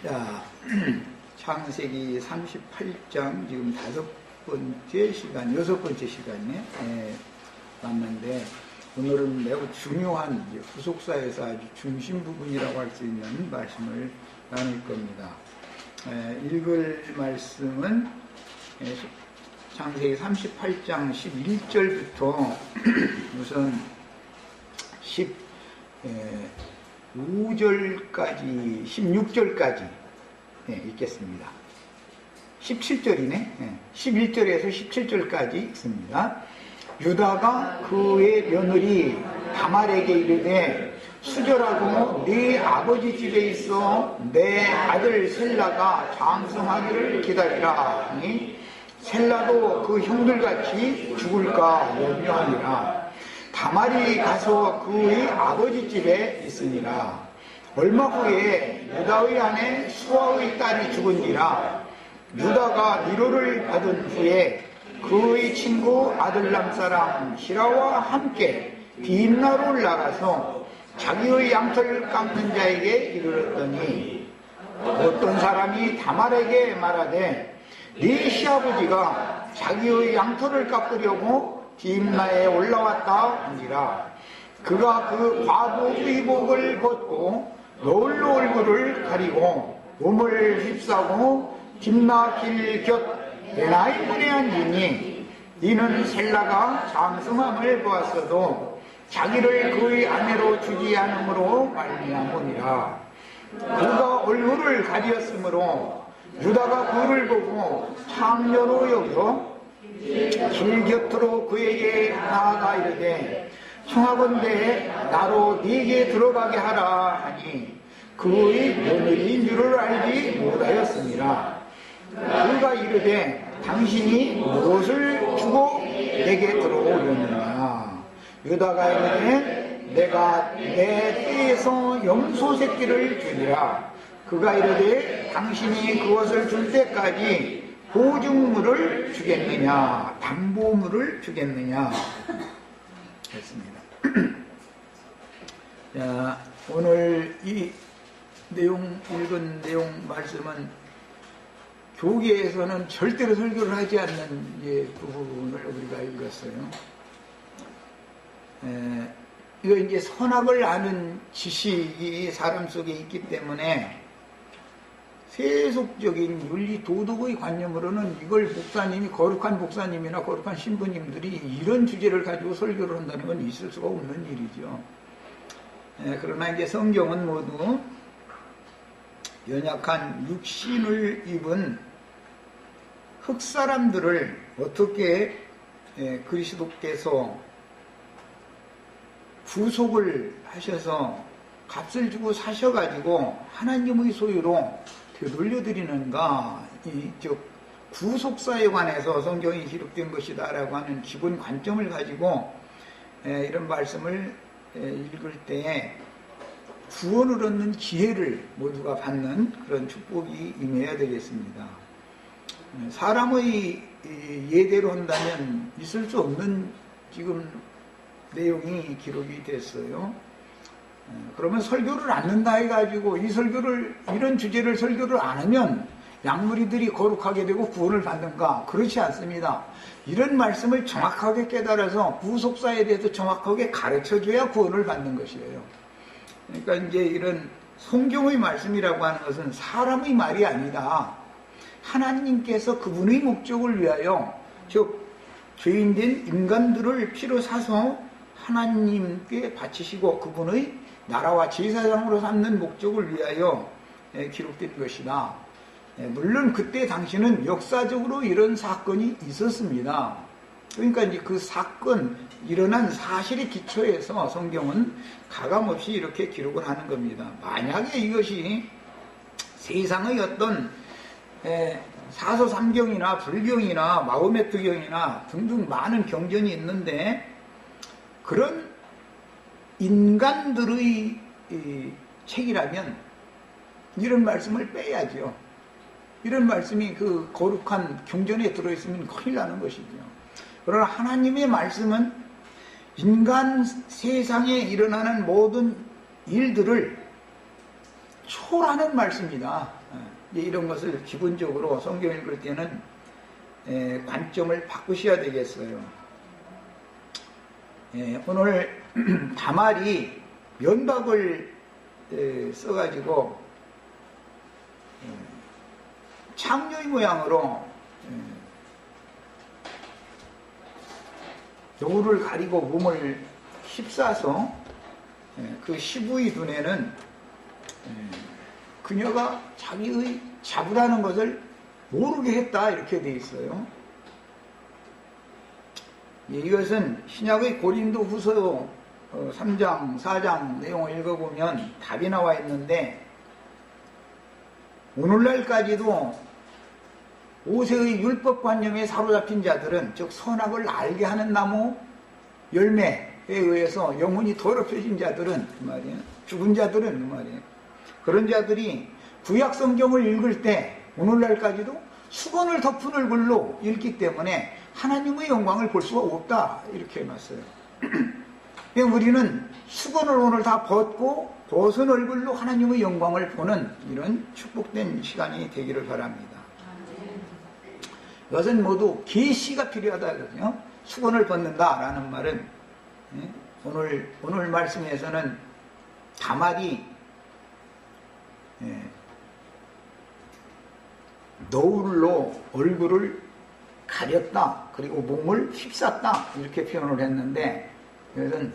자, 창세기 38장 지금 5번째 시간, 6번째 시간에 왔는데, 오늘은 매우 중요한 후속사에서 아주 중심 부분이라고 할 수 있는 말씀을 나눌 겁니다. 읽을 말씀은 창세기 38장 11절부터 우선 15절까지 16절까지 읽겠습니다. 17절이네. 11절에서 17절까지 읽습니다. 유다가 그의 며느리 다말에게 이르되 수절하고 네 아버지 집에 있어 내 아들 셀라가 장성하기를 기다리라 하니 셀라도 그 형들같이 죽을까 염려하니라. 다말이 가서 그의 아버지 집에 있으니라. 얼마 후에 유다의 아내 수아의 딸이 죽은지라. 유다가 위로를 받은 후에 그의 친구 아들람 사람 히라와 함께 딥나로 올라가서 자기의 양털을 깎는 자에게 이르렀더니 어떤 사람이 다말에게 말하되 네 시아버지가 자기의 양털을 깎으려고 딥나에 올라왔다 하니라. 그가 그 과부 의복을 벗고 노을로 얼굴을 가리고 몸을 휩싸고 딥나 길 곁 베나이 문에 앉으니 이는 셀라가 장성함을 보았어도 자기를 그의 아내로 주지 않음으로 말미암으니라. 그가 얼굴을 가리었으므로 유다가 그를 보고 창녀로 여겨 길 곁으로 그에게 나아가 이르되 청하건대 나로 네게 들어가게 하라 하니 그의 며느리인 줄을 알지 못하였습니다. 그가 이르되 당신이 무엇을 주고 내게 들어오려느냐. 유다가 이르되 내가 내 떼에서 염소 새끼를 주리라. 그가 이르되 당신이 그것을 줄 때까지 보증물을 주겠느냐 담보물을 주겠느냐 했습니다. 자, 오늘 이 읽은 내용 말씀은 교계에서는 절대로 설교를 하지 않는 부분을 우리가 읽었어요. 이거 이제 선악을 아는 지식이 사람 속에 있기 때문에 세속적인 윤리 도덕의 관념으로는 이걸 목사님이 거룩한 목사님이나 거룩한 신부님들이 이런 주제를 가지고 설교를 한다는 건 있을 수가 없는 일이죠. 그러나 이제 성경은 모두 연약한 육신을 입은 흑사람들을 어떻게 그리스도께서 구속을 하셔서 값을 주고 사셔가지고 하나님의 소유로 되돌려드리는가, 즉 구속사에 관해서 성경이 기록된 것이다 라고 하는 기본 관점을 가지고 이런 말씀을 읽을 때에 구원을 얻는 기회를 모두가 받는 그런 축복이 임해야 되겠습니다. 사람의 예대로 한다면 있을 수 없는 지금 내용이 기록이 됐어요. 그러면 설교를 않는다 해가지고 이런 주제를 설교를 안 하면 양무리들이 거룩하게 되고 구원을 받는가? 그렇지 않습니다. 이런 말씀을 정확하게 깨달아서 구속사에 대해서 정확하게 가르쳐줘야 구원을 받는 것이에요. 그러니까 이제 이런 성경의 말씀이라고 하는 것은 사람의 말이 아니다. 하나님께서 그분의 목적을 위하여, 즉 죄인된 인간들을 피로 사서 하나님께 바치시고 그분의 나라와 제사장으로 삼는 목적을 위하여 기록된 것이다. 물론 그때 당시는 역사적으로 이런 사건이 있었습니다. 그러니까 이제 그 사건, 일어난 사실에 기초해서 성경은 가감없이 이렇게 기록을 하는 겁니다. 만약에 이것이 세상의 어떤 사서삼경이나 불경이나 마호메트경이나 등등 많은 경전이 있는데 그런 인간들의 책이라면 이런 말씀을 빼야죠. 이런 말씀이 그 거룩한 경전에 들어있으면 큰일 나는 것이죠. 그러나 하나님의 말씀은 인간 세상에 일어나는 모든 일들을 초월하는 말씀이다. 이제 이런 것을 기본적으로 성경 읽을 때는 관점을 바꾸셔야 되겠어요. 오늘 다말이 면박을 써가지고 창녀의 모양으로 노를 가리고 몸을 휩싸서 그 시부의 눈에는 그녀가 자기의 자부라는 것을 모르게 했다 이렇게 돼 있어요. 이것은 신약의 고린도 후서 3장, 4장 내용을 읽어보면 답이 나와 있는데 오늘날까지도 모세의 율법관념에 사로잡힌 자들은 즉 선악을 알게 하는 나무 열매에 의해서 영혼이 더럽혀진 자들은 그 말이에요. 죽은 자들은 그 말이에요. 그런 자들이 구약 성경을 읽을 때 오늘날까지도 수건을 덮은 얼굴로 읽기 때문에 하나님의 영광을 볼 수가 없다 이렇게 해놨어요. 우리는 수건을 오늘 다 벗은 얼굴로 하나님의 영광을 보는 이런 축복된 시간이 되기를 바랍니다. 이것은 모두 계시가 필요하다 그러죠. 수건을 벗는다라는 말은 오늘 말씀에서는 다말이 너울로 얼굴을 가렸다 그리고 몸을 휩쌌다 이렇게 표현을 했는데 이것은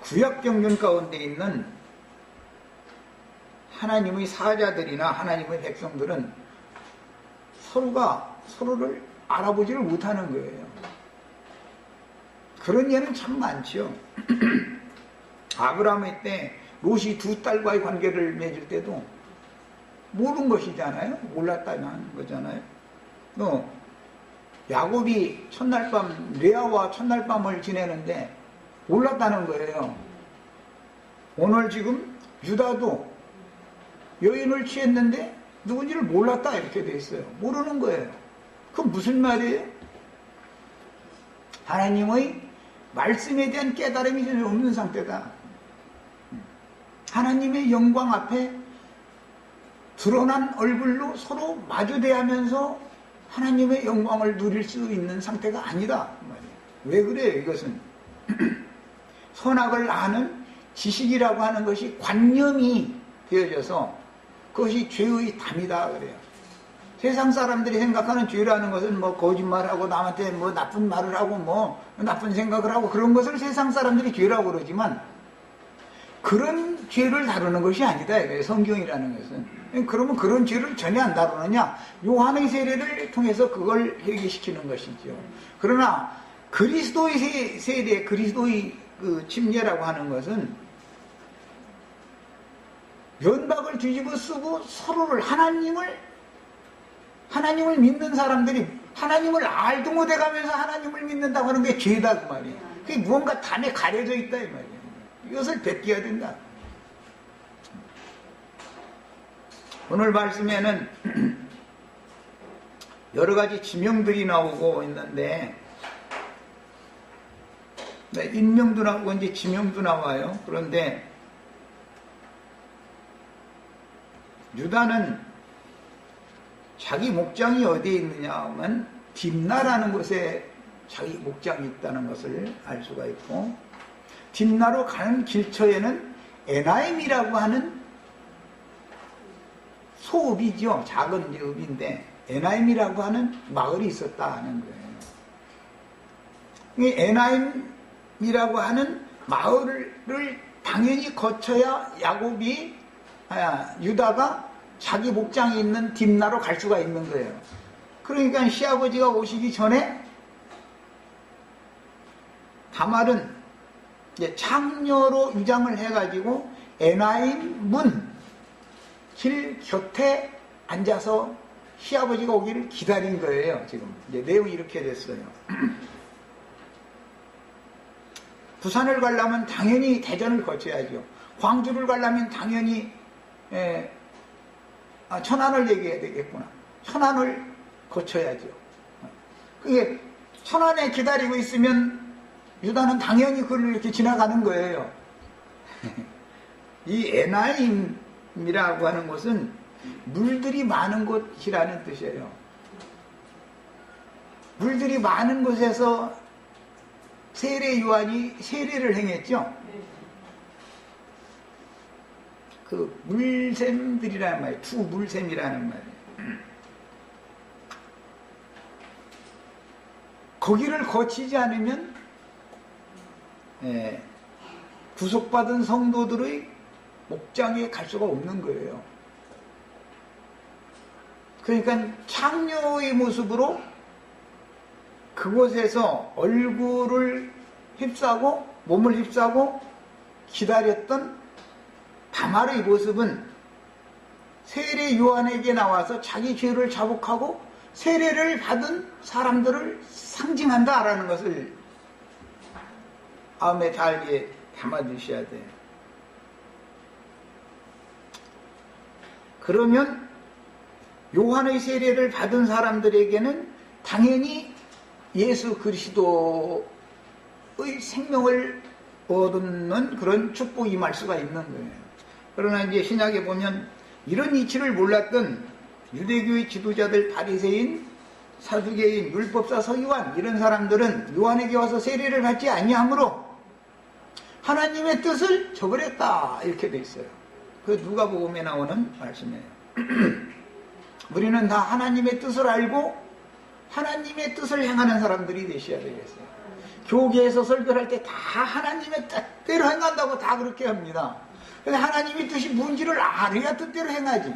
구약 경륜 가운데 있는 하나님의 사자들이나 하나님의 백성들은 서로가 서로를 알아보지를 못하는 거예요. 그런 예는 참 많죠. 아브라함의 때 롯이 두 딸과의 관계를 맺을 때도 모르는 것이잖아요. 몰랐다는 거잖아요. 또 야곱이 첫날 밤 레아와 첫날 밤을 지내는데 몰랐다는 거예요. 오늘 지금 유다도 여인을 취했는데 누군지를 몰랐다 이렇게 돼 있어요. 모르는 거예요. 그건 무슨 말이에요? 하나님의 말씀에 대한 깨달음이 전혀 없는 상태다. 하나님의 영광 앞에 드러난 얼굴로 서로 마주대하면서 하나님의 영광을 누릴 수 있는 상태가 아니다. 왜 그래요? 이것은 선악을 아는 지식이라고 하는 것이 관념이 되어져서 그것이 죄의 담이다 그래요. 세상 사람들이 생각하는 죄라는 것은 뭐 거짓말하고 남한테 뭐 나쁜 말을 하고 뭐 나쁜 생각을 하고 그런 것을 세상 사람들이 죄라고 그러지만 그런 죄를 다루는 것이 아니다 이거예요. 성경이라는 것은. 그러면 그런 죄를 전혀 안 다루느냐? 요한의 세례를 통해서 그걸 해결시키는 것이죠. 그러나 그리스도의 세례, 그리스도의 그 침례라고 하는 것은 면박을 뒤집어 쓰고 서로를 하나님을 믿는 사람들이 하나님을 알도 못해 가면서 하나님을 믿는다고 하는 게 죄다 그 말이에요. 그게 무언가 담에 가려져 있다 이 말이에요. 이것을 베껴야 된다. 오늘 말씀에는 여러 가지 지명들이 나오고 있는데 인명도 나오고 이제 지명도 나와요. 그런데 유다는 자기 목장이 어디에 있느냐 하면 딥나라는 곳에 자기 목장이 있다는 것을 알 수가 있고 딥나로 가는 길처에는 에나임이라고 하는 소읍이죠. 작은 읍인데 에나임이라고 하는 마을이 있었다는 거예요. 이 에나임이라고 하는 마을을 당연히 거쳐야 유다가 자기 목장이 있는 딥나로 갈 수가 있는 거예요. 그러니까 시아버지가 오시기 전에 다말은 창녀로 위장을 해가지고 에나임 문 길 곁에 앉아서 시아버지가 오기를 기다린 거예요. 지금 이제 내용이 이렇게 됐어요. 부산을 가려면 당연히 대전을 거쳐야죠. 광주를 가려면 당연히 천안을 얘기해야 되겠구나. 천안을 거쳐야죠. 그게 천안에 기다리고 있으면 유다는 당연히 그를 이렇게 지나가는 거예요. 이 에나임 물샘이라고 하는 것은 물들이 많은 곳이라는 뜻이에요. 물들이 많은 곳에서 세례 요한이 세례를 행했죠. 그 물샘들이라는 말이에요. 두 물샘이라는 말이에요. 거기를 거치지 않으면 구속받은 성도들의 목장에 갈 수가 없는 거예요. 그러니까 창녀의 모습으로 그곳에서 얼굴을 휩싸고 몸을 휩싸고 기다렸던 다말의 모습은 세례 요한에게 나와서 자기 죄를 자복하고 세례를 받은 사람들을 상징한다라는 것을 마음에 달게 담아두셔야 돼요. 그러면 요한의 세례를 받은 사람들에게는 당연히 예수 그리스도의 생명을 얻는 그런 축복이 임할 수가 있는 거예요. 그러나 이제 신약에 보면 이런 이치를 몰랐던 유대교의 지도자들, 바리새인, 사두개인, 율법사, 서기관 이런 사람들은 요한에게 와서 세례를 받지 아니하므로 하나님의 뜻을 저버렸다 이렇게 돼 있어요. 그 누가복음에 나오는 말씀이에요. 우리는 다 하나님의 뜻을 알고 하나님의 뜻을 행하는 사람들이 되셔야 되겠어요. 교계에서 설교할 때 다 하나님의 뜻대로 행한다고 다 그렇게 합니다. 근데 하나님의 뜻이 뭔지를 알아야 뜻대로 행하지.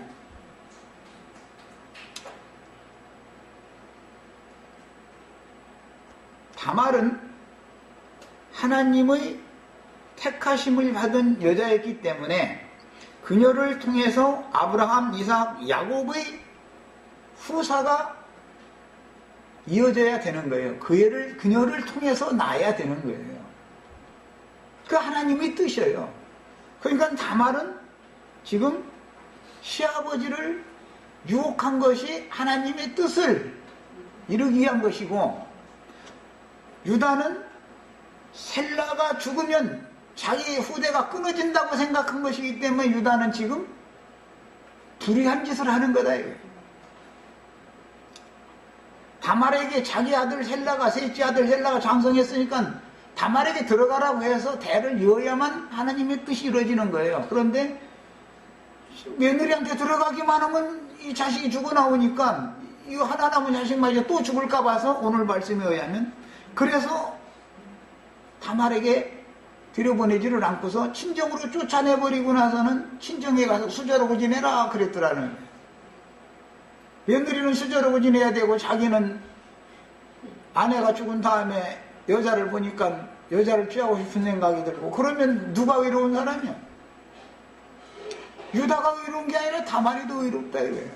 다말은 하나님의 택하심을 받은 여자였기 때문에 그녀를 통해서 아브라함, 이삭, 야곱의 후사가 이어져야 되는 거예요. 그녀를 통해서 나야 되는 거예요. 그 하나님의 뜻이에요. 그러니까 다말은 지금 시아버지를 유혹한 것이 하나님의 뜻을 이루기 위한 것이고, 유다는 셀라가 죽으면 자기 후대가 끊어진다고 생각한 것이기 때문에 유다는 지금 불의한 짓을 하는 거다 이거예요. 다말에게 자기 아들 셀라가, 셋째 아들 셀라가 장성했으니까 다말에게 들어가라고 해서 대를 이어야만 하나님의 뜻이 이루어지는 거예요. 그런데 며느리한테 들어가기만 하면 이 자식이 죽어나오니까 이 하나 남은 자식마저 또 죽을까 봐서 오늘 말씀에 의하면 그래서 다말에게 들여보내지를 않고서 친정으로 쫓아내버리고 나서는 친정에 가서 수저러고 지내라 그랬더라는 거예요. 며느리는 수저러고 지내야 되고 자기는 아내가 죽은 다음에 여자를 보니까 여자를 취하고 싶은 생각이 들고, 그러면 누가 의로운 사람이야? 유다가 의로운 게 아니라 다말이 더 의롭다 이거예요.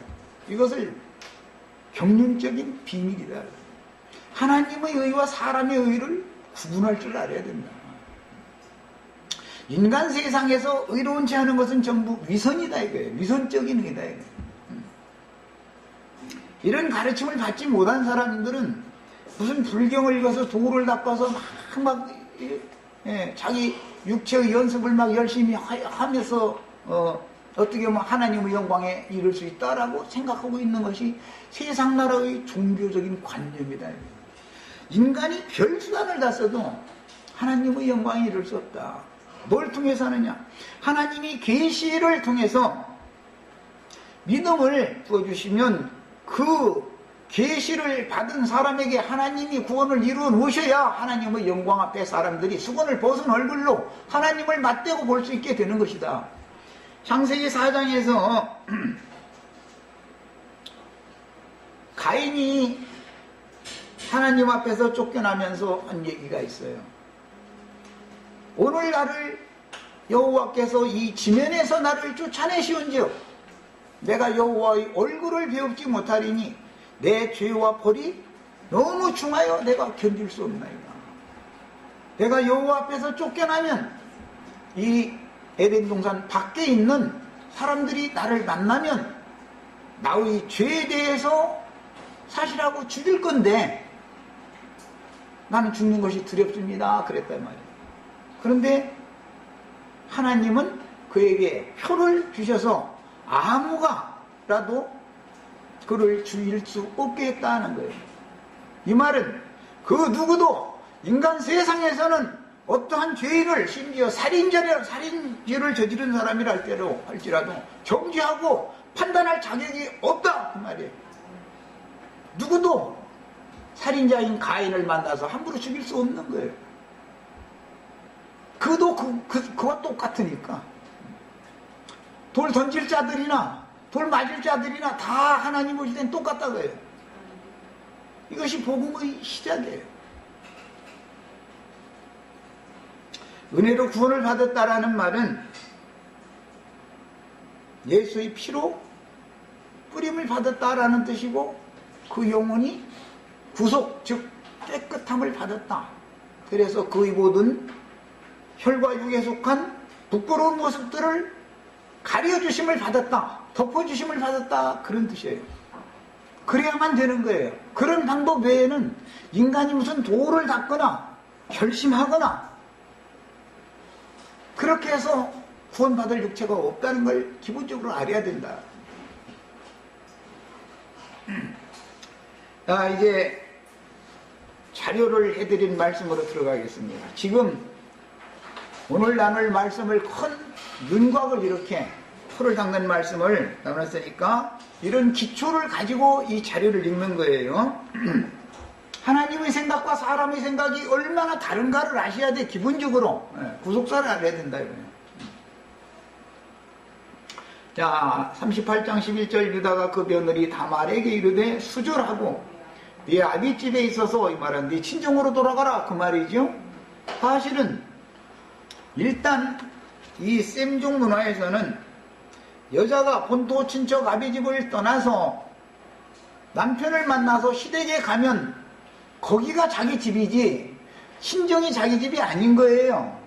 이것을 경륜적인 비밀이다. 하나님의 의와 사람의 의를 구분할 줄 알아야 된다. 인간 세상에서 의로운 채 하는 것은 전부 위선이다 이거예요. 위선적인 의다 이거예요. 이런 가르침을 받지 못한 사람들은 무슨 불경을 읽어서 도를 닦아서 막 자기 육체의 연습을 막 열심히 하면서 어떻게 보면 하나님의 영광에 이를 수 있다라고 생각하고 있는 것이 세상 나라의 종교적인 관념이다. 인간이 별 수단을 다 써도 하나님의 영광에 이를 수 없다. 뭘 통해서 하느냐? 하나님이 계시를 통해서 믿음을 부어주시면 그 계시를 받은 사람에게 하나님이 구원을 이루어 놓으셔야 하나님의 영광 앞에 사람들이 수건을 벗은 얼굴로 하나님을 맞대고 볼 수 있게 되는 것이다. 창세기 4장에서 가인이 하나님 앞에서 쫓겨나면서 한 얘기가 있어요. 오늘 나를 여호와께서 이 지면에서 나를 쫓아내시온지요 내가 여호와의 얼굴을 배웁지 못하리니 내 죄와 벌이 너무 중하여 내가 견딜 수 없나이다. 내가 여호와 앞에서 쫓겨나면 이 에덴 동산 밖에 있는 사람들이 나를 만나면 나의 죄에 대해서 사실하고 죽일 건데 나는 죽는 것이 두렵습니다. 그랬단 말이에요. 그런데 하나님은 그에게 표를 주셔서 아무가라도 그를 죽일 수 없게 했다는 거예요. 이 말은 그 누구도 인간 세상에서는 어떠한 죄인을, 심지어 살인죄를 저지른 사람이랄지라도 정죄하고 판단할 자격이 없다 그 말이에요. 누구도 살인자인 가인을 만나서 함부로 죽일 수 없는 거예요. 그도 그와 똑같으니까. 돌 던질 자들이나 돌 맞을 자들이나 다 하나님 오실 땐 똑같다고 해요. 이것이 복음의 시작이에요. 은혜로 구원을 받았다라는 말은 예수의 피로 뿌림을 받았다라는 뜻이고, 그 영혼이 구속, 즉 깨끗함을 받았다. 그래서 그의 모든 혈과 육에 속한 부끄러운 모습들을 가려주심을 받았다, 덮어주심을 받았다, 그런 뜻이에요. 그래야만 되는 거예요. 그런 방법 외에는 인간이 무슨 도를 닦거나 결심하거나 그렇게 해서 구원받을 육체가 없다는 걸 기본적으로 알아야 된다. 이제 자료를 해드린 말씀으로 들어가겠습니다. 지금 오늘 나눌 말씀을 큰 윤곽을 이렇게 풀을 닦는 말씀을 나눴으니까 이런 기초를 가지고 이 자료를 읽는 거예요. 하나님의 생각과 사람의 생각이 얼마나 다른가를 아셔야 돼. 기본적으로 구속사를 알아야 된다 이거예요. 자, 38장 11절 유다가 그 며느리 다말에게 이르되 수절하고 네 아비집에 있어서, 이 말은 네 친정으로 돌아가라 그 말이죠. 사실은 일단 이 셈종 문화에서는 여자가 본토 친척 아비집을 떠나서 남편을 만나서 시댁에 가면 거기가 자기 집이지 친정이 자기 집이 아닌 거예요.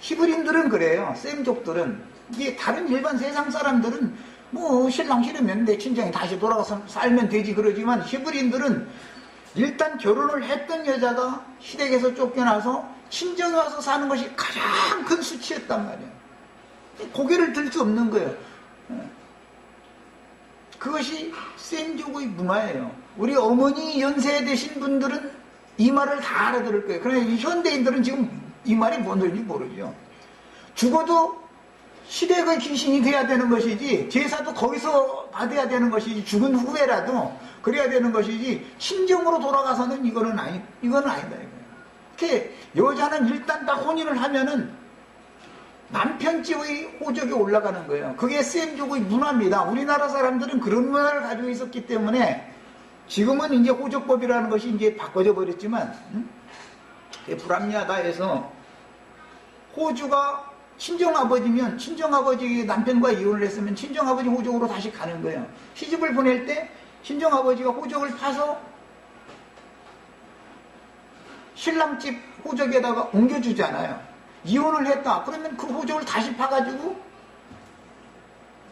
히브리인들은 그래요. 셈족들은. 이게 다른 일반 세상 사람들은 뭐 신랑 싫으면 내 친정에 다시 돌아가서 살면 되지 그러지만, 히브리인들은 일단 결혼을 했던 여자가 시댁에서 쫓겨나서 친정에 와서 사는 것이 가장 큰 수치였단 말이에요. 고개를 들 수 없는 거예요. 그것이 셈족의 문화예요. 우리 어머니 연세 되신 분들은 이 말을 다 알아들을 거예요. 그러나 이 현대인들은 지금 이 말이 뭔지 모르죠. 죽어도 시댁의 귀신이 돼야 되는 것이지, 제사도 거기서 받아야 되는 것이지, 죽은 후에라도 그래야 되는 것이지, 친정으로 돌아가서는 이거는 아니다 이거예요. 이렇게 여자는 일단 다 혼인을 하면은 남편 집의 호적에 올라가는 거예요. 그게 셈족의 문화입니다. 우리나라 사람들은 그런 문화를 가지고 있었기 때문에 지금은 이제 호적법이라는 것이 이제 바꿔져 버렸지만, 불합리하다 해서 호주가 친정아버지면, 친정아버지 남편과 이혼을 했으면 친정아버지 호적으로 다시 가는 거예요. 시집을 보낼 때 친정아버지가 호적을 파서 신랑집 호적에다가 옮겨주잖아요. 이혼을 했다. 그러면 그 호적을 다시 파가지고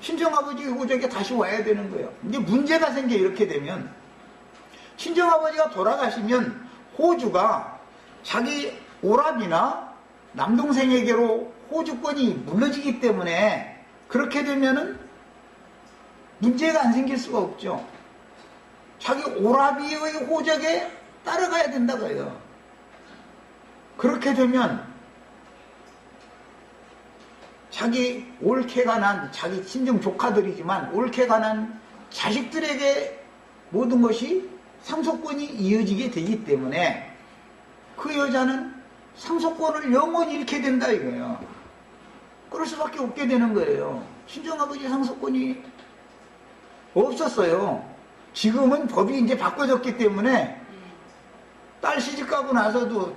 친정아버지 호적에 다시 와야 되는 거예요. 이제 문제가 생겨. 이렇게 되면 친정아버지가 돌아가시면 호주가 자기 오랍이나 남동생에게로 호주권이 물러지기 때문에, 그렇게 되면은 문제가 안 생길 수가 없죠. 자기 오라비의 호적에 따라가야 된다고 해요. 그렇게 되면 자기 옳게가 난, 자기 친정 조카들이지만 옳게가 난 자식들에게 모든 것이 상속권이 이어지게 되기 때문에 그 여자는 상속권을 영원히 잃게 된다 이거예요. 그럴 수밖에 없게 되는 거예요. 친정아버지 상속권이 없었어요. 지금은 법이 이제 바꿔졌기 때문에 딸 시집가고 나서도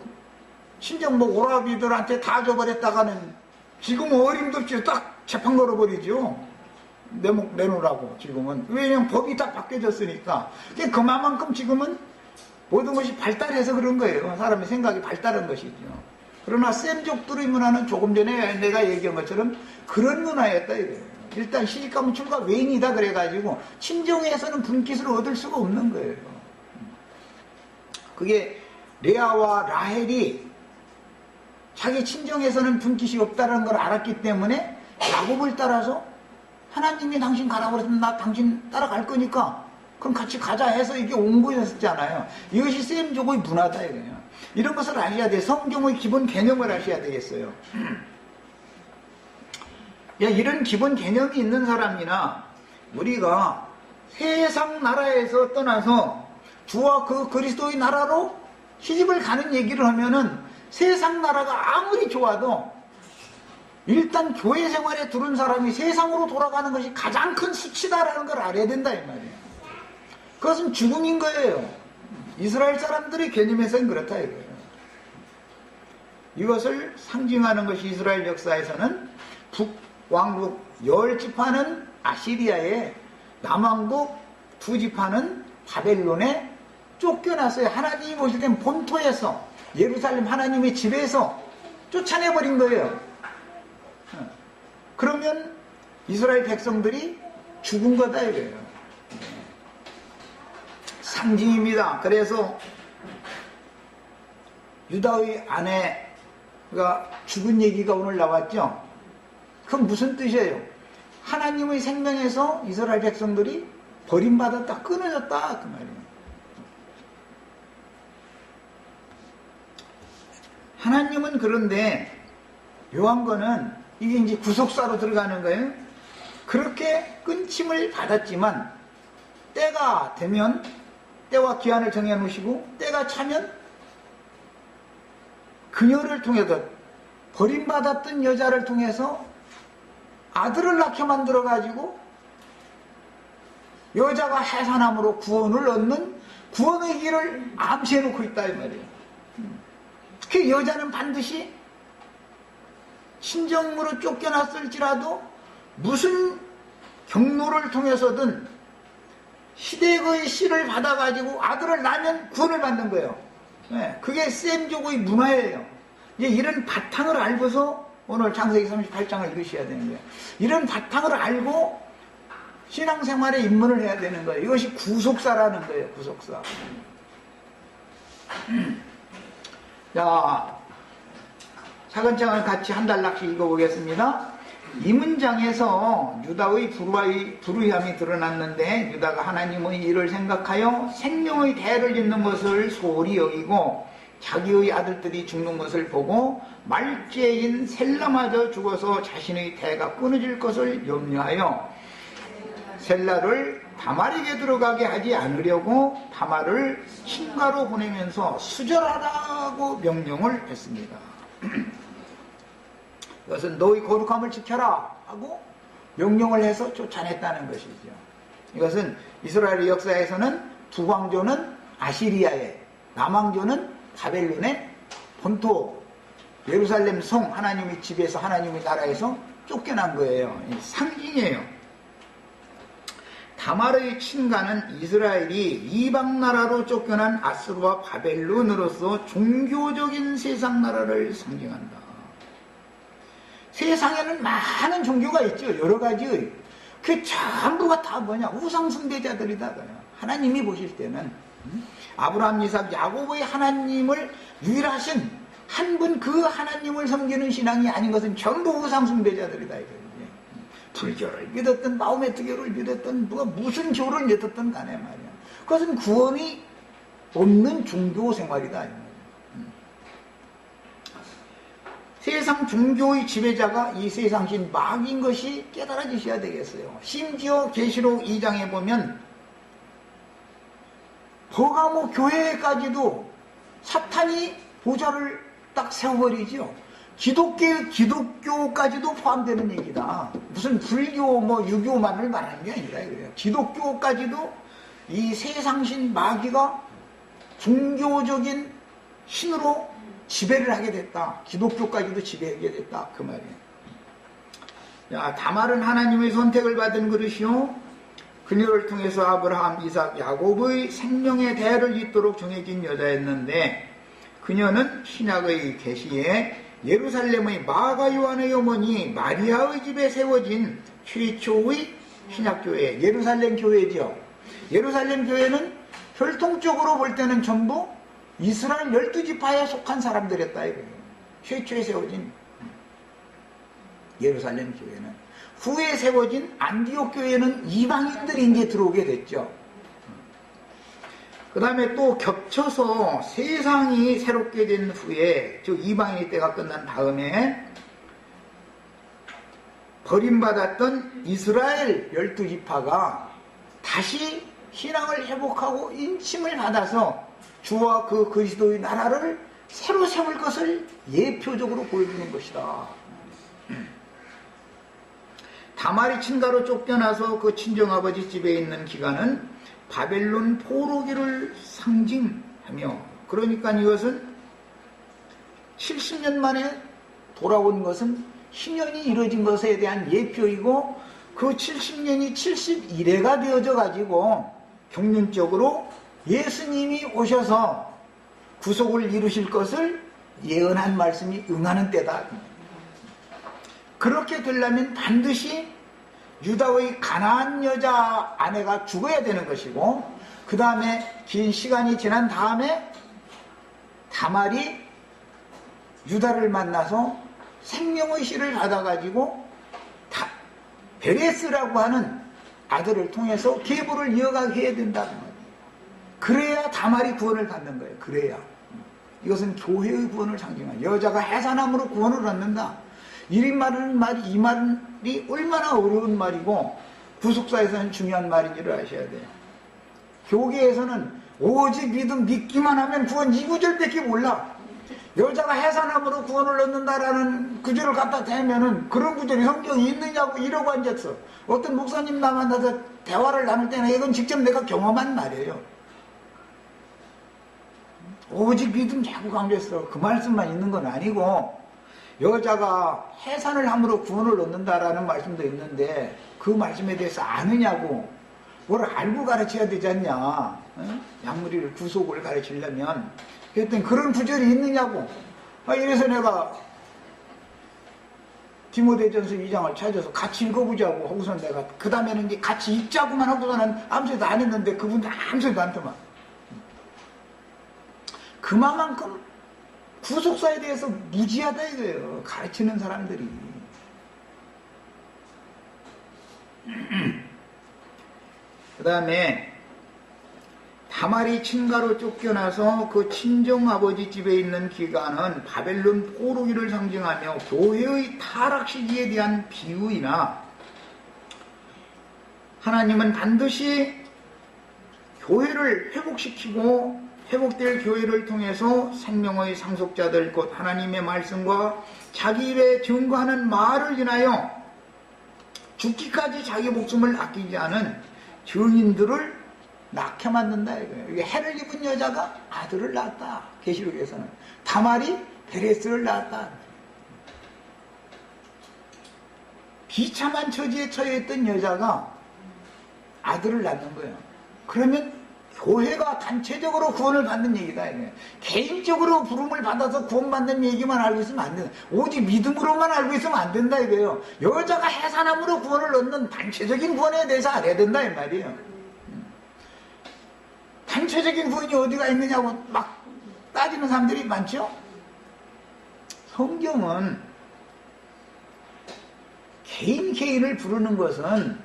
친정 뭐 오라비들한테 다 줘버렸다가는 지금 어림도 없이 딱 재판 걸어버리죠. 내놓으라고 지금은. 왜냐면 법이 딱 바뀌어졌으니까. 그만큼 지금은 모든 것이 발달해서 그런 거예요. 사람의 생각이 발달한 것이죠. 그러나 셈족들의 문화는 조금 전에 내가 얘기한 것처럼 그런 문화였다 이거예요. 일단 시집가면 출가 외인이다 그래가지고 친정에서는 분깃을 얻을 수가 없는 거예요. 그게 레아와 라헬이 자기 친정에서는 분깃이 없다는 걸 알았기 때문에 야곱을 따라서 하나님이 당신 가라고 그랬으면 나 당신 따라갈 거니까 그럼 같이 가자 해서 이게 온 거였잖아요. 이것이 셈족의 문화다 이거예요. 이런 것을 아셔야 돼. 성경의 기본 개념을 아셔야 되겠어요. 야, 이런 기본 개념이 있는 사람이나 우리가 세상 나라에서 떠나서 주와 그 그리스도의 나라로 시집을 가는 얘기를 하면은 세상 나라가 아무리 좋아도 일단 교회 생활에 들은 사람이 세상으로 돌아가는 것이 가장 큰 수치다라는 걸 알아야 된다 이 말이에요. 그것은 죽음인 거예요. 이스라엘 사람들의 개념에서는 그렇다 이거예요. 이것을 상징하는 것이 이스라엘 역사에서는 북왕국 10지파는 아시리아에, 남왕국 2지파는 바벨론에 쫓겨났어요. 하나님이 보실 땐 본토에서, 예루살렘 하나님의 집에서 쫓아내버린 거예요. 그러면 이스라엘 백성들이 죽은 거다 이거예요. 상징입니다. 그래서 유다의 아내가 죽은 얘기가 오늘 나왔죠. 그건 무슨 뜻이에요? 하나님의 생명에서 이스라엘 백성들이 버림받았다, 끊어졌다 그 말이에요. 하나님은 그런데 묘한 거는 이게 이제 구속사로 들어가는 거예요. 그렇게 끊임을 받았지만 때가 되면 때와 기한을 정해 놓으시고 때가 차면 그녀를 통해서 버림받았던 여자를 통해서 아들을 낳게 만들어 가지고 여자가 해산함으로 구원을 얻는 구원의 길을 암시해 놓고 있다 이 말이에요. 특히 여자는 반드시 친정으로 쫓겨났을지라도 무슨 경로를 통해서든 시댁의 씨를 받아가지고 아들을 낳으면 구원을 받는 거예요. 그게 셈족의 문화예요. 이런 바탕을 알고서 오늘 창세기 38장을 읽으셔야 되는 거예요. 이런 바탕을 알고 신앙생활에 입문을 해야 되는 거예요. 이것이 구속사라는 거예요. 구속사. 자, 차근차근 같이 한 단락씩 읽어보겠습니다. 이 문장에서 유다의 불의함이 드러났는데 유다가 하나님의 일을 생각하여 생명의 대를 잇는 것을 소홀히 여기고 자기의 아들들이 죽는 것을 보고 말제인 셀라마저 죽어서 자신의 대가 끊어질 것을 염려하여 셀라를 다말에게 들어가게 하지 않으려고 다말을 친가로 보내면서 수절하라고 명령을 했습니다. 이것은 너희 거룩함을 지켜라 하고 명령을 해서 쫓아냈다는 것이죠. 이것은 이스라엘의 역사에서는 북왕조는 아시리아에, 남왕조는 바벨론의 본토 예루살렘 성 하나님의 집에서 하나님의 나라에서 쫓겨난 거예요. 상징이에요. 다말의 친가는 이스라엘이 이방 나라로 쫓겨난 아스루와 바벨론으로서 종교적인 세상 나라를 상징한다. 세상에는 많은 종교가 있죠. 여러 가지. 그 전부가 다 뭐냐? 우상숭배자들이다. 하나님이 보실 때는 아브라함, 이삭, 야곱의 하나님을 유일하신 한 분 그 하나님을 섬기는 신앙이 아닌 것은 전부 우상숭배자들이다. 불교를 믿었던 마호메트교를 믿었던 누가 무슨 교를 믿었던 간에 말이야. 그것은 구원이 없는 종교 생활이다. 세상 종교의 지배자가 이 세상신 마귀인 것이 깨달아지셔야 되겠어요. 심지어 계시록 2장에 보면 버가모 교회까지도 사탄이 보좌를 딱 세워버리죠. 기독교까지도 포함되는 얘기다. 무슨 불교, 유교만을 말하는 게 아니라 그래요. 기독교까지도 이 세상신 마귀가 종교적인 신으로 지배를 하게 됐다. 기독교까지도 지배하게 됐다. 그 말이에요. 자, 다말은 하나님의 선택을 받은 그릇이요. 그녀를 통해서 아브라함, 이삭, 야곱의 생명의 대를 잇도록 정해진 여자였는데 그녀는 신약의 계시에 예루살렘의 마가 요한의 어머니 마리아의 집에 세워진 최초의 신약교회, 예루살렘 교회죠. 예루살렘 교회는 혈통적으로 볼 때는 전부 이스라엘 12지파에 속한 사람들이었다 이거예요. 최초에 세워진. 예루살렘 교회는. 후에 세워진 안디옥 교회는 이방인들이 이제 들어오게 됐죠. 그 다음에 또 겹쳐서 세상이 새롭게 된 후에, 즉 이방인의 때가 끝난 다음에 버림받았던 이스라엘 12지파가 다시 신앙을 회복하고 인침을 받아서 주와 그 그리스도의 나라를 새로 세울 것을 예표적으로 보여주는 것이다. 다말이 친가로 쫓겨나서 그 친정아버지 집에 있는 기간은 바벨론 포로기를 상징하며, 그러니까 이것은 70년 만에 돌아온 것은 희년이 이루어진 것에 대한 예표이고, 그 70년이 71회가 되어져 가지고 경륜적으로 예수님이 오셔서 구속을 이루실 것을 예언한 말씀이 응하는 때다. 그렇게 되려면 반드시 유다의 가나안 여자 아내가 죽어야 되는 것이고, 그 다음에 긴 시간이 지난 다음에 다말이 유다를 만나서 생명의 씨를 받아가지고 베레스라고 하는 아들을 통해서 계보를 이어가게 해야 된다는 거예요. 그래야 다말이 구원을 받는 거예요. 그래야. 이것은 교회의 구원을 상징하는, 여자가 해산함으로 구원을 얻는다. 이 말이 얼마나 어려운 말이고 구속사에서는 중요한 말인지를 아셔야 돼요. 교계에서는 오직 믿기만 하면 구원, 이 구절밖에 몰라. 여자가 해산함으로 구원을 얻는다라는 구절을 갖다 대면은 그런 구절이 성경에 있느냐고 이러고 앉았어. 어떤 목사님 나 만나서 대화를 나눌 때는 이건 직접 내가 경험한 말이에요. 오직 믿음 자꾸 강조했어. 그 말씀만 있는 건 아니고, 여자가 해산을 함으로 구원을 얻는다라는 말씀도 있는데 그 말씀에 대해서 아느냐고, 뭘 알고 가르쳐야 되지 않냐. 양무리를 구속을 가르치려면. 그랬더니 그런 구절이 있느냐고. 이래서 내가 디모데전서 2장을 찾아서 같이 읽어보자고 하고서 내가 그 다음에는 이제 같이 읽자고만 하고서는 아무 소리도 안 했는데 그분도 아무 소리도 안 더만. 그만큼 구속사에 대해서 무지하다 이거예요. 가르치는 사람들이. 그 다음에 다말이 친가로 쫓겨나서 그 친정아버지 집에 있는 기간은 바벨론 포로기를 상징하며 교회의 타락 시기에 대한 비유이나, 하나님은 반드시 교회를 회복시키고 회복될 교회를 통해서 생명의 상속자들 곧 하나님의 말씀과 자기 입에 증거하는 말을 인하여 죽기까지 자기 목숨을 아끼지 않은 증인들을 낳게 만든다 이거예요. 이게 해를 입은 여자가 아들을 낳았다. 계시록에서는 다말이 베레스를 낳았다. 비참한 처지에 처해있던 여자가 아들을 낳는 거예요. 그러면 교회가 단체적으로 구원을 받는 얘기다. 이게. 개인적으로 부름을 받아서 구원받는 얘기만 알고 있으면 안 된다. 오직 믿음으로만 알고 있으면 안 된다 이거예요. 여자가 해산함으로 구원을 얻는 단체적인 구원에 대해서 알아야 된다 이 말이에요. 단체적인 구원이 어디가 있느냐고 막 따지는 사람들이 많죠. 성경은 개인을 부르는 것은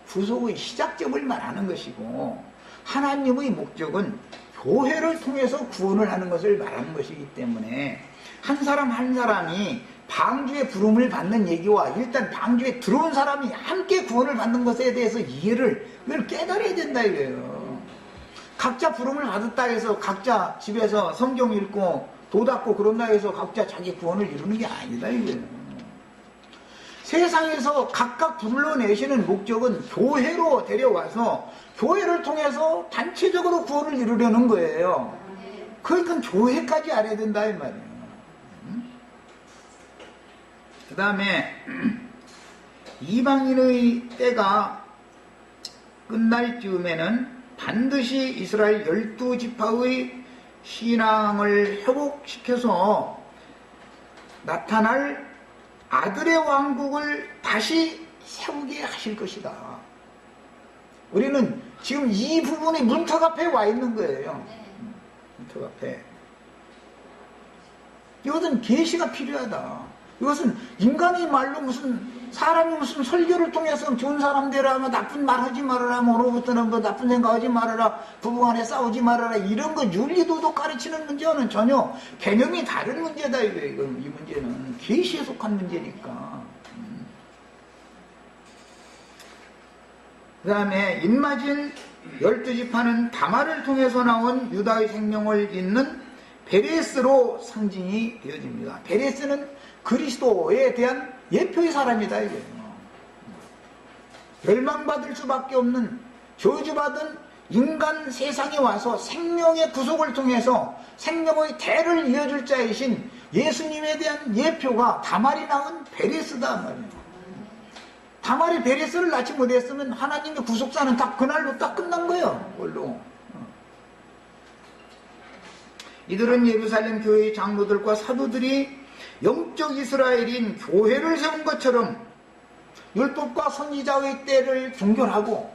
구속의 시작점을 말하는 것이고, 하나님의 목적은 교회를 통해서 구원을 하는 것을 말하는 것이기 때문에 한 사람 한 사람이 방주의 부름을 받는 얘기와 일단 방주에 들어온 사람이 함께 구원을 받는 것에 대해서 이해를 깨달아야 된다 이거예요. 각자 부름을 받았다 해서 각자 집에서 성경 읽고 도 닦고 그런다 해서 각자 자기 구원을 이루는 게 아니다 이거예요. 세상에서 각각 불러내시는 목적은 교회로 데려와서 교회를 통해서 단체적으로 구원을 이루려는 거예요. 그러니까 교회까지 알아야 된다 이 말이에요. 그 다음에 이방인의 때가 끝날 즈음에는 반드시 이스라엘 12지파의 신앙을 회복시켜서 나타날 아들의 왕국을 다시 세우게 하실 것이다. 우리는 지금 이 부분이 문턱 앞에 와 있는 거예요. 문턱 앞에. 이것은 계시가 필요하다. 이것은 인간의 말로 사람이 무슨 설교를 통해서 좋은 사람 되라 하면 나쁜 말 하지 말아라, 오늘부터는 뭐 나쁜 생각하지 말아라, 부부간에 싸우지 말아라, 이런 거 윤리도덕 가르치는 문제와는 전혀 개념이 다른 문제다. 이 문제는 계시에 속한 문제니까. 그 다음에 인마진 12지파는 다말을 통해서 나온 유다의 생명을 잇는 베레스로 상징이 되어집니다. 베레스는 그리스도에 대한 예표의 사람이다 이거예요. 멸망받을 수밖에 없는 저주받은 인간 세상에 와서 생명의 구속을 통해서 생명의 대를 이어줄 자이신 예수님에 대한 예표가 다말이 낳은 베레스다 말이에요. 다말이 베레스를 낳지 못했으면 하나님의 구속사는 딱 그날로 딱 끝난 거예요. 그걸로. 이들은 예루살렘 교회의 장로들과 사도들이 영적 이스라엘인 교회를 세운 것처럼 율법과 선지자의 때를 종결하고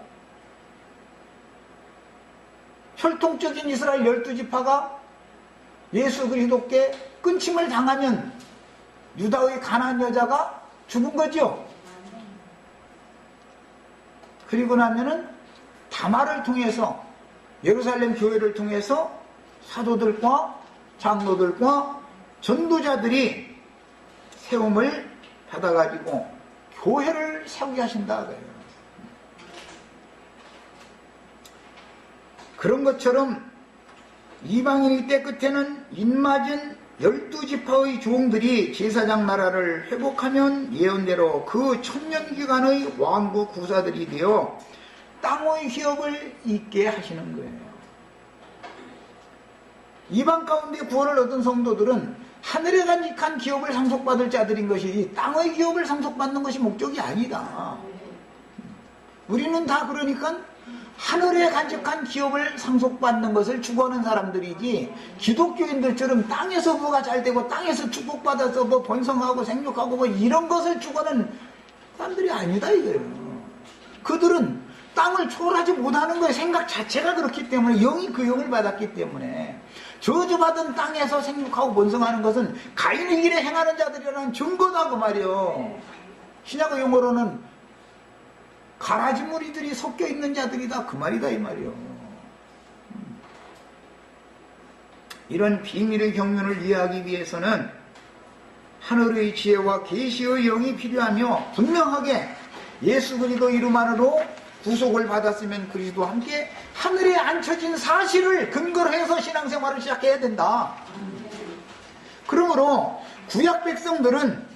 혈통적인 이스라엘 12지파가 예수 그리스도께 끊침을 당하면 유다의 가나안 여자가 죽은 거죠. 그리고 나면은 다말을 통해서 예루살렘 교회를 통해서 사도들과 장로들과 전도자들이 세움을 받아가지고 교회를 세우게 하신다 그래요. 그런 것처럼 이방인의 때 끝에는 인맞은 12지파의 종들이 제사장 나라를 회복하면 예언대로 그 천년기간의 왕국 구사들이 되어 땅의 기업을 잇게 하시는 거예요. 이방 가운데 구원을 얻은 성도들은 하늘에 간직한 기업을 상속받을 자들인 것이지 땅의 기업을 상속받는 것이 목적이 아니다. 우리는 다 그러니까 하늘에 간직한 기업을 상속받는 것을 추구하는 사람들이지 기독교인들처럼 땅에서 뭐가 잘 되고 땅에서 축복받아서 뭐 번성하고 생육하고 뭐 이런 것을 추구하는 사람들이 아니다 이거예요. 그들은 땅을 초월하지 못하는 거예요. 생각 자체가 그렇기 때문에 영이 그 영을 받았기 때문에 저주받은 땅에서 생육하고 번성하는 것은 가인의 길에 행하는 자들이라는 증거다 그 말이요. 신약의 용어로는 가라지 무리들이 섞여 있는 자들이다 그 말이다 이 말이요. 이런 비밀의 경륜을 이해하기 위해서는 하늘의 지혜와 계시의 영이 필요하며 분명하게 예수 그리스도 이름만으로 구속을 받았으면 그리스도와 함께 하늘에 앉혀진 사실을 근거로 해서 신앙생활을 시작해야 된다. 그러므로 구약 백성들은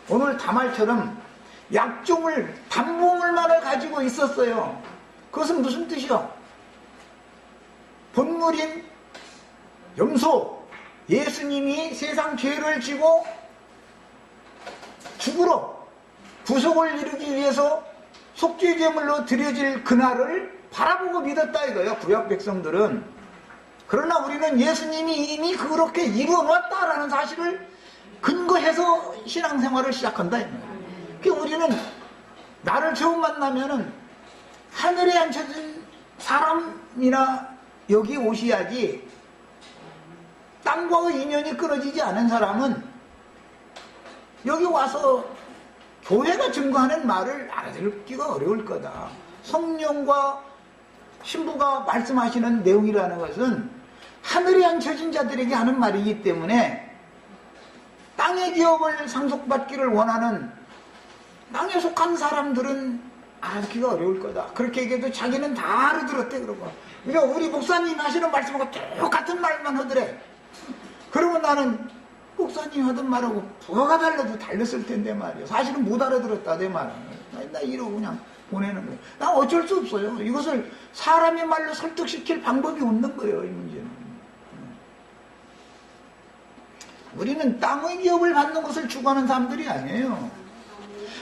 오늘 다말처럼 약종을 단보물만을 가지고 있었어요. 그것은 무슨 뜻이요? 본물인 염소 예수님이 세상 죄를 지고 죽으러 구속을 이루기 위해서 속죄제물로 드려질 그날을 바라보고 믿었다 이거예요. 구약 백성들은. 그러나 우리는 예수님이 이미 그렇게 이루어놨다라는 사실을 근거해서 신앙생활을 시작한다 이 말이에요. 그러니까 우리는 나를 처음 만나면은 하늘에 앉혀진 사람이나 여기 오셔야지 땅과의 인연이 끊어지지 않은 사람은 여기 와서 교회가 증거하는 말을 알아듣기가 어려울 거다. 성령과 신부가 말씀하시는 내용이라는 것은 하늘에 앉혀진 자들에게 하는 말이기 때문에 땅의 기업을 상속받기를 원하는 땅에 속한 사람들은 알아듣기가 어려울 거다. 그렇게 얘기해도 자기는 다 알아들었대 그러고. 그러니까 우리 목사님 하시는 말씀하고 똑같은 말만 하더래. 그러면 나는 목사님 하던 말하고 부하가 달라도 달렸을 텐데 말이야. 사실은 못 알아들었다 내 말은. 나 이러고 그냥 보내는 거예요. 나 어쩔 수 없어요. 이것을 사람의 말로 설득시킬 방법이 없는 거예요. 이 문제는. 우리는 땅의 기업을 받는 것을 추구하는 사람들이 아니에요.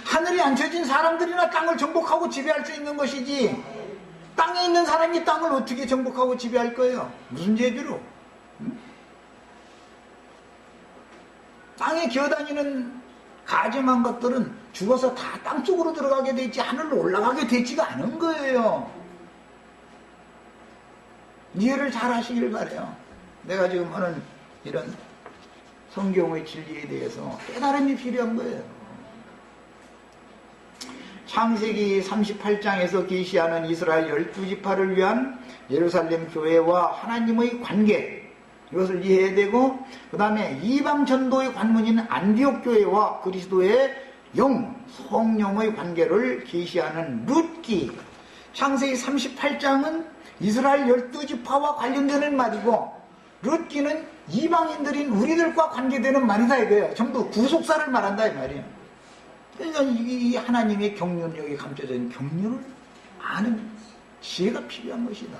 하늘에 앉혀진 사람들이나 땅을 정복하고 지배할 수 있는 것이지 땅에 있는 사람이 땅을 어떻게 정복하고 지배할 거예요? 무슨 재주로? 땅에 기어다니는 가증한 것들은 죽어서 다 땅속으로 들어가게 돼 있지 하늘로 올라가게 되지가 않은 거예요. 이해를 잘 하시길 바래요. 내가 지금 하는 이런 성경의 진리에 대해서 깨달음이 필요한 거예요. 창세기 38장에서 계시하는 이스라엘 12지파를 위한 예루살렘 교회와 하나님의 관계, 이것을 이해해야 되고, 그 다음에 이방 전도의 관문인 안디옥 교회와 그리스도의 성령의 관계를 계시하는 룻기. 창세기 38장은 이스라엘 12지파와 관련되는 말이고, 룻기는 이방인들인 우리들과 관계되는 말이다 이거예요. 전부 구속사를 말한다 이 말이에요. 그러니까 이 하나님의 경륜력이 감춰져 있는 경륜을 아는 지혜가 필요한 것이다.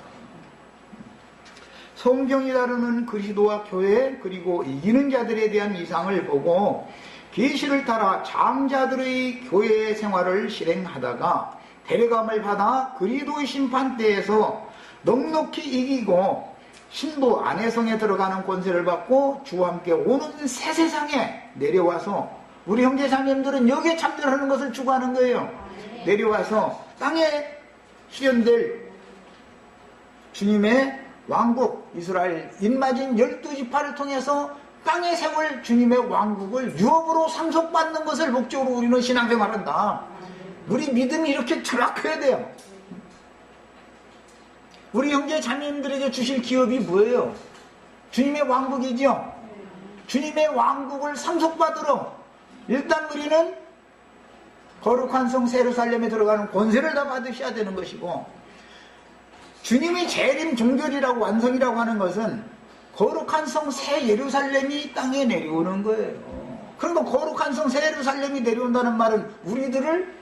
성경이 다루는 그리스도와 교회, 그리고 이기는 자들에 대한 이상을 보고 계시를 따라 장자들의 교회 생활을 실행하다가 데려감을 받아 그리스도의 심판대에서 넉넉히 이기고 신부 안해성에 들어가는 권세를 받고 주와 함께 오는 새 세상에 내려와서, 우리 형제 자매님들은 여기에 참전하는 것을 추구하는 거예요. 내려와서 땅에 실현될 주님의 왕국, 이스라엘 인마진 12지파를 통해서 땅에 세울 주님의 왕국을 유업으로 상속받는 것을 목적으로 우리는 신앙생활한다. 우리 믿음이 이렇게 정확해야 돼요. 우리 형제 자매님들에게 주실 기업이 뭐예요? 주님의 왕국이죠. 주님의 왕국을 상속받으러 일단 우리는 거룩한 성 예루살렘에 들어가는 권세를 다 받으셔야 되는 것이고, 주님의 재림 종결이라고 완성이라고 하는 것은 거룩한 성 새 예루살렘이 땅에 내려오는 거예요. 그러니까 거룩한 성 새 예루살렘이 내려온다는 말은 우리들을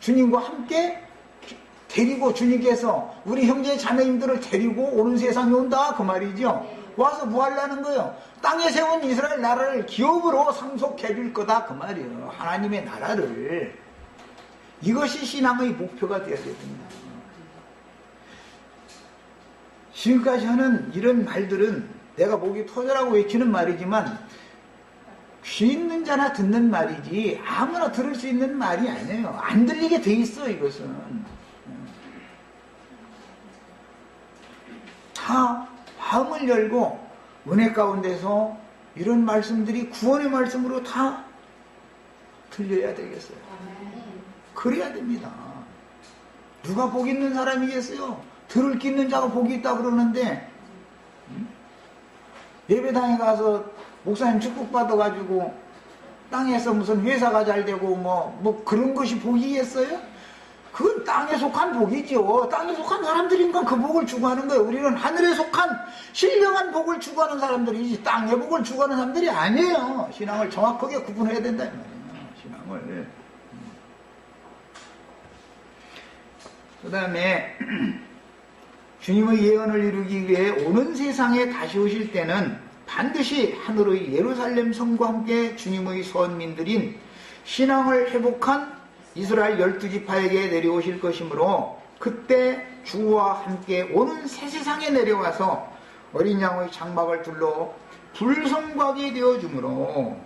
주님과 함께 데리고, 주님께서 우리 형제 자매님들을 데리고 오는 세상이 온다 그 말이죠. 와서 뭐 하려는 거예요? 땅에 세운 이스라엘 나라를 기업으로 상속해 줄 거다 그 말이에요. 하나님의 나라를. 이것이 신앙의 목표가 되어야 됩니다. 지금까지 하는 이런 말들은 내가 목이 터져라고 외치는 말이지만 귀 있는 자나 듣는 말이지 아무나 들을 수 있는 말이 아니에요. 안 들리게 돼 있어. 이것은 다 마음을 열고 은혜 가운데서 이런 말씀들이 구원의 말씀으로 다 들려야 되겠어요. 그래야 됩니다. 누가 복 있는 사람이겠어요? 들을 기 있는 자가 복이 있다 그러는데, 예배당에 가서 목사님 축복받아가지고 땅에서 무슨 회사가 잘 되고 뭐 그런 것이 복이겠어요? 그건 땅에 속한 복이죠. 땅에 속한 사람들이니까 그 복을 추구하는 거예요. 우리는 하늘에 속한 신령한 복을 추구하는 사람들이지 땅의 복을 추구하는 사람들이 아니에요. 신앙을 정확하게 구분해야 된다 이 말이에요. 신앙을. 그 다음에 주님의 예언을 이루기 위해 오는 세상에 다시 오실 때는 반드시 하늘의 예루살렘 성과 함께 주님의 선민들인 신앙을 회복한 이스라엘 12지파에게 내려오실 것이므로 그때 주와 함께 오는 새 세상에 내려와서 어린 양의 장막을 둘러 불성곽이 되어주므로,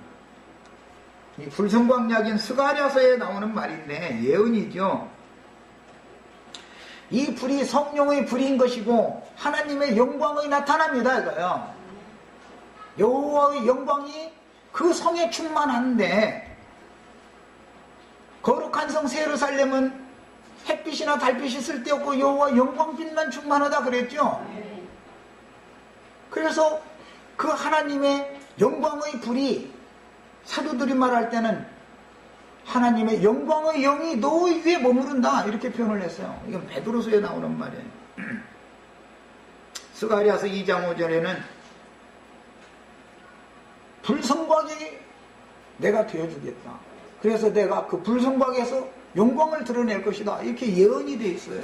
이 불성곽약인 스가랴서에 나오는 말인데 예언이죠. 이 불이 성령의 불인 것이고 하나님의 영광의 나타납니다 이거요. 여호와의 영광이 그 성에 충만한데, 거룩한 성 예루살렘은 햇빛이나 달빛이 쓸데없고 여호와 영광빛만 충만하다 그랬죠. 그래서 그 하나님의 영광의 불이, 사도들이 말할 때는 하나님의 영광의 영이 너 위에 머무른다 이렇게 표현을 했어요. 이건 베드로서에 나오는 말이에요. 스가랴서 2장 5절에는 불성곽이 내가 되어주겠다. 그래서 내가 그 불성곽에서 영광을 드러낼 것이다. 이렇게 예언이 되어 있어요.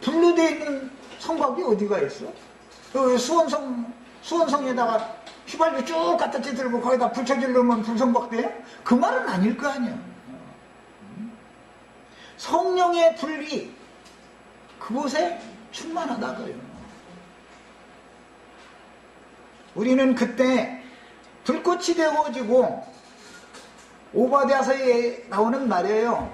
불로 되어 있는 성곽이 어디가 있어? 수원성에다가 휘발유 쭉 갖다 찌들고 거기다 불쳐질르면 불성곽 돼요? 그 말은 아닐 거 아니야. 성령의 불이 그곳에 충만하다고요. 우리는 그때 불꽃이 되어지고, 오바댜서에 나오는 말이에요.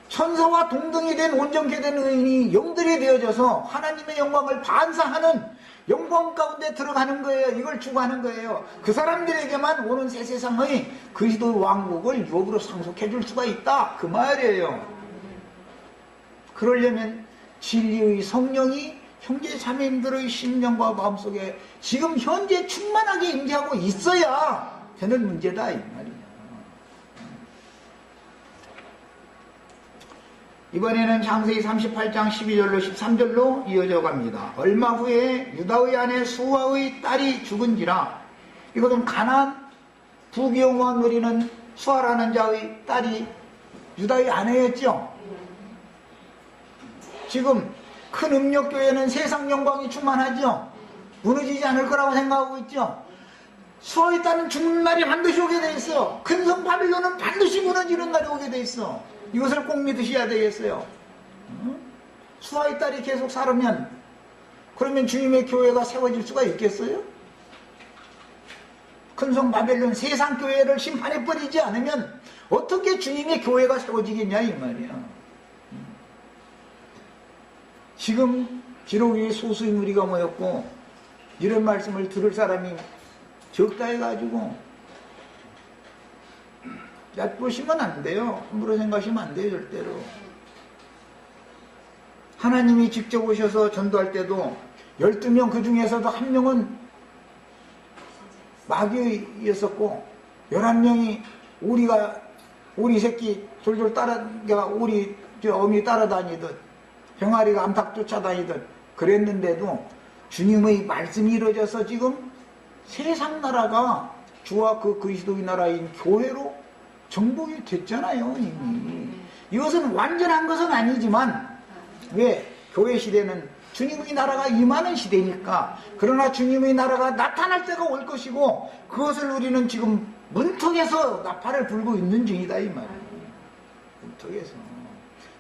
천사와 동등이 된 온전케 된 의인이 영들이 되어져서 하나님의 영광을 반사하는 영광 가운데 들어가는 거예요. 이걸 추구하는 거예요. 그 사람들에게만 오는 새 세상의 그리스도 왕국을 유업으로 상속해 줄 수가 있다. 그 말이에요. 그러려면 진리의 성령이 형제 자매님들의 심령과 마음속에 지금 현재 충만하게 임재하고 있어야 되는 문제다 이 말이에요. 이번에는 창세기 38장 12절로 13절로 이어져 갑니다. 얼마 후에 유다의 아내 수아의 딸이 죽은지라. 이것은 가나안 부귀영화 누리는 수아라는 자의 딸이 유다의 아내였죠. 지금 큰 음력교회는 세상 영광이 충만하죠. 무너지지 않을 거라고 생각하고 있죠. 수아의 딸은 죽는 날이 반드시 오게 돼 있어. 큰 성 바빌론은 반드시 무너지는 날이 오게 돼 있어. 이것을 꼭 믿으셔야 되겠어요. 수아의 딸이 계속 살으면 그러면 주님의 교회가 세워질 수가 있겠어요? 큰 성 바벨론 세상 교회를 심판해버리지 않으면 어떻게 주님의 교회가 세워지겠냐 이 말이야. 지금 기록이 소수의 무리가 모였고 이런 말씀을 들을 사람이 적다 해가지고 얕보시면 안 돼요. 함부로 생각하시면 안 돼요. 절대로. 하나님이 직접 오셔서 전도할 때도 12명 그 중에서도 한 명은 마귀였었고 11명이 오리 새끼 졸졸 오리 어미 따라다니듯 병아리가 암탉 쫓아다니듯 그랬는데도 주님의 말씀이 이루어져서 지금 세상 나라가 주와 그 그리스도의 나라인 교회로 정복이 됐잖아요. 이미. 이것은 완전한 것은 아니지만 왜? 교회 시대는 주님의 나라가 임하는 시대니까. 그러나 주님의 나라가 나타날 때가 올 것이고 그것을 우리는 지금 문턱에서 나팔을 불고 있는 중이다 이 말이에요. 문턱에서.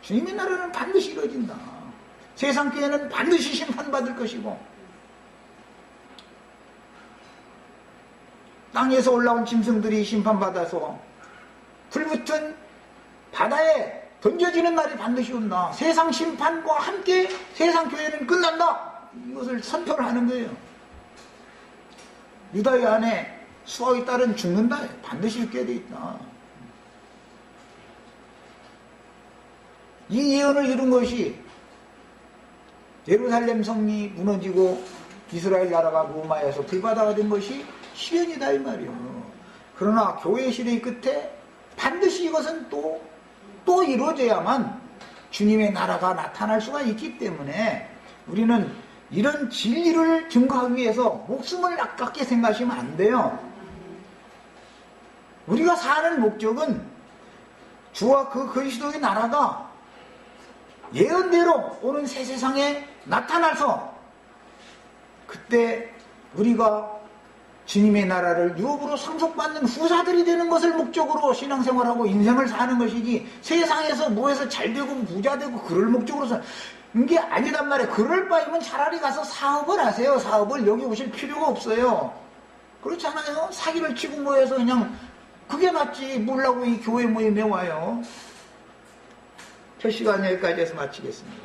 주님의 나라는 반드시 이루어진다. 세상 교회는 반드시 심판받을 것이고 땅에서 올라온 짐승들이 심판받아서 불붙은 바다에 던져지는 날이 반드시 온다. 세상 심판과 함께 세상 교회는 끝난다. 이것을 선포를 하는 거예요. 유다의 아내 수아의 딸은 죽는다. 반드시 죽게 돼 있다. 이 예언을 이룬 것이 예루살렘 성이 무너지고 이스라엘 나라가 로마에서 불바다가 된 것이 실현이다 이 말이에요. 그러나 교회 시대의 끝에 반드시 이것은 또 이루어져야만 주님의 나라가 나타날 수가 있기 때문에 우리는 이런 진리를 증거하기 위해서 목숨을 아깝게 생각하시면 안 돼요. 우리가 사는 목적은 주와 그 그리스도의 나라가 예언대로 오는 새 세상에 나타나서 그때 우리가 주님의 나라를 유업으로 상속받는 후사들이 되는 것을 목적으로 신앙생활하고 인생을 사는 것이지 세상에서 뭐해서 잘되고 부자되고 그럴 목적으로 사는 게 아니단 말이에요. 그럴 바이면 차라리 가서 사업을 하세요. 사업을 여기 오실 필요가 없어요. 그렇잖아요. 사기를 치고 모여서 그냥 그게 낫지. 몰라고 이 교회 모임에 와요. 첫 시간 여기까지 해서 마치겠습니다.